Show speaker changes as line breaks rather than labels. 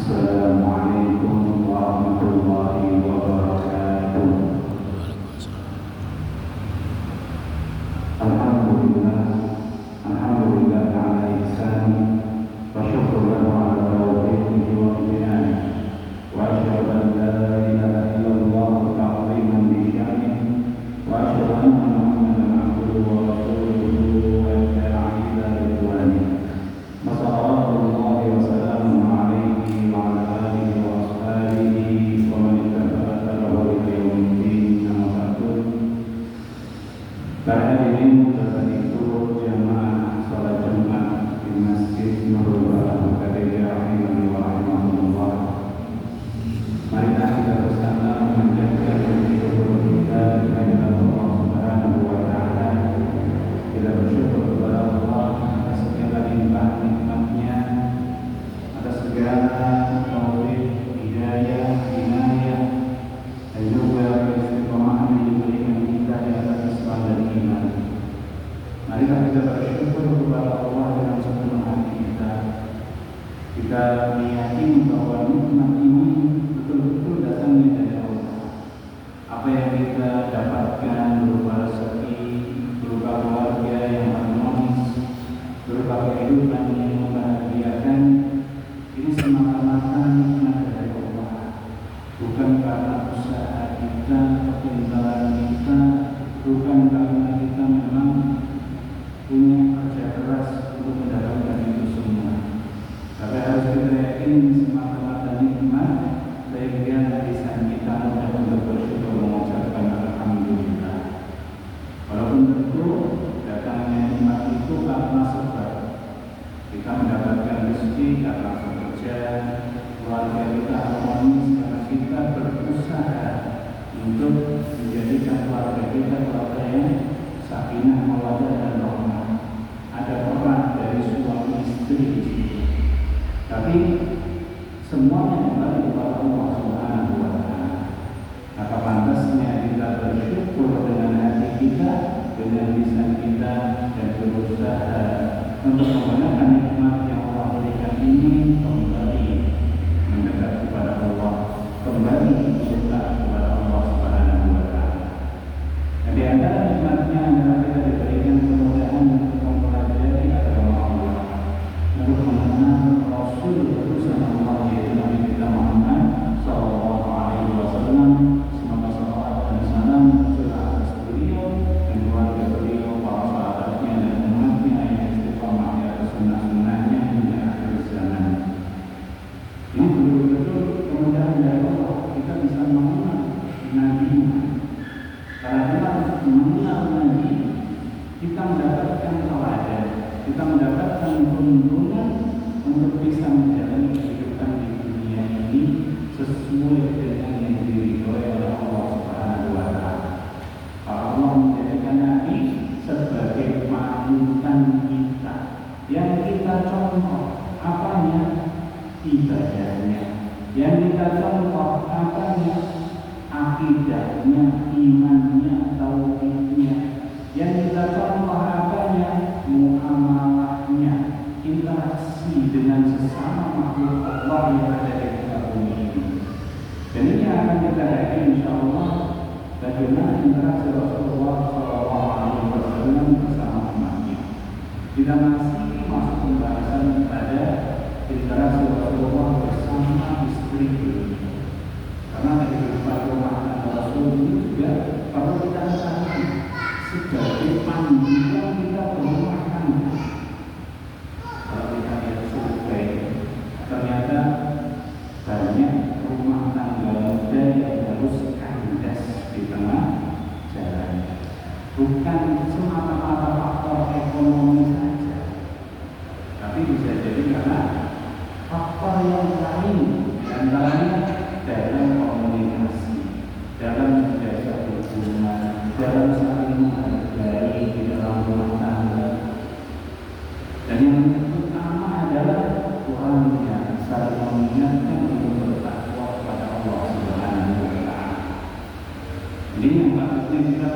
Assalamualaikum warahmatullahi wabarakatuh. Alhamdulillah, alhamdulillah ala ihsani wa syukur lahu ala taufiqihi wa imtinani wa asyhadu an la ilaha illallah ta'ziman bi sya'nihi wa asyhadu anna Muhammadan abduhu wa rasuluhu wa da'i ila ridwanihi. Massallallahu wa sallamu alaihi wa ala alihi wa ashabihi wa man ittaba'a ila yaumiddin. Amma ba'du. Para hadirin berikut jamaah salat Jumat di Masjid Nurul Barakah Khadijah rahimahullah. Mari kita bersama menjaga hidup kita dengan Allah Subhanahu wa taala. Kita bersyukur kepada Allah atas segala nikmat-nikmatnya, atas segala taufik, hidayah, inayah, dan juga istiqomah yang diberikan kita di atas Islam dan iman. Mari kita bersyukur kepada Allah dengan sepenuh hati kita. Kita meyakini bahwa nikmat ini betul-betul datangnya dari Allah. Apa yang kita dapatkan berupa rezeki, berupa keluarga yang harmonis, berupa kehidupan yang membahagiakan, ini semata-mata nikmat dari Allah. Bukan karena usaha kita, kepintaran kita, bukan karena kita memang punya kerja keras untuk mendapatkan itu semua. Tapi harus kita yakin semata-mata nikmat, sehingga lisan kita mudah untuk bersyukur mengucapkan alhamdulillah. Walaupun tentu datangnya nikmat itu karena sebab kita mendapatkan rezeki karena bekerja, keluarga kita harmonis karena kita berusaha untuk menjadikan keluarga kita keluarga yang sakinah, mawaddah dan rahmah. Ada peran dari suami istri di situ. Tapi semuanya kembali kepada Allah Subhanahu wa taala. Maka pantasnya kita bersyukur dengan hati kita, dengan lisan kita, dan berusaha untuk menggunakan nikmat yang Allah berikan ini kembali mendekat kepada Allah, kembali bersyukur kepada Allah Subhanahu wa taala. Dan di antara nikmatnya adalah kita diberikan kemudahan untuk mempelajari agama Allah, untuk mengenal Rasul utusan Allah yaitu Nabi kita Muhammad sallallahu alaihi wasallam. Semoga salawat dan salam tercurah atas beliau dan keluarga beliau, para sahabatnya dan umatnya yang istiqamah di atas sunnah-sunnahnya hingga akhir zaman. Ini betul-betul kemudahan dari Allah. Kita bisa mengenal Nabi. Karena kita mengenal Nabi, kita mendapatkan teladan, kita mendapatkan perlindungan untuk bisa menjalani kehidupan di dunia ini sesuai dengan yang diridhoi oleh Allah Subhanahu wa taala. Allah menjadikan Nabi sebagai panutan kita, yang kita contoh apanya? Ibadahnya. Yang kita contoh apanya? Akidahnya, imannya, tauhidnya. Yang kita contoh apanya? Muamalahnya, interaksi dengan sesama makhluk Allah yang ada di muka bumi ini. Dan ini akan kita lihat insyaallah bagaimana interaksi Rasulullah SAW bersama umatnya. Kita masih masuk pembahasan pada interaksi Rasulullah bersama istri beliau. Karena kehidupan rumah tangga Rasul itu juga perlu kita ketahui sebagai panduan kita berumah tangga. Kalau kita lihat survei, ternyata banyak rumah tangga muda yang harus kandas di tengah jalan. Bukan semata-mata faktor ekonomi saja, tapi bisa jadi karena faktor yang lain, dan lainnya dalam komunikasi, dalam menjaga hubungan, dalam saling menghargai di dalam rumah tangga. Dan yang utama adalah orangnya saling mengingatkan untuk bertakwa kepada Allah Subhanahu wa taala. Ini yang patutnya kita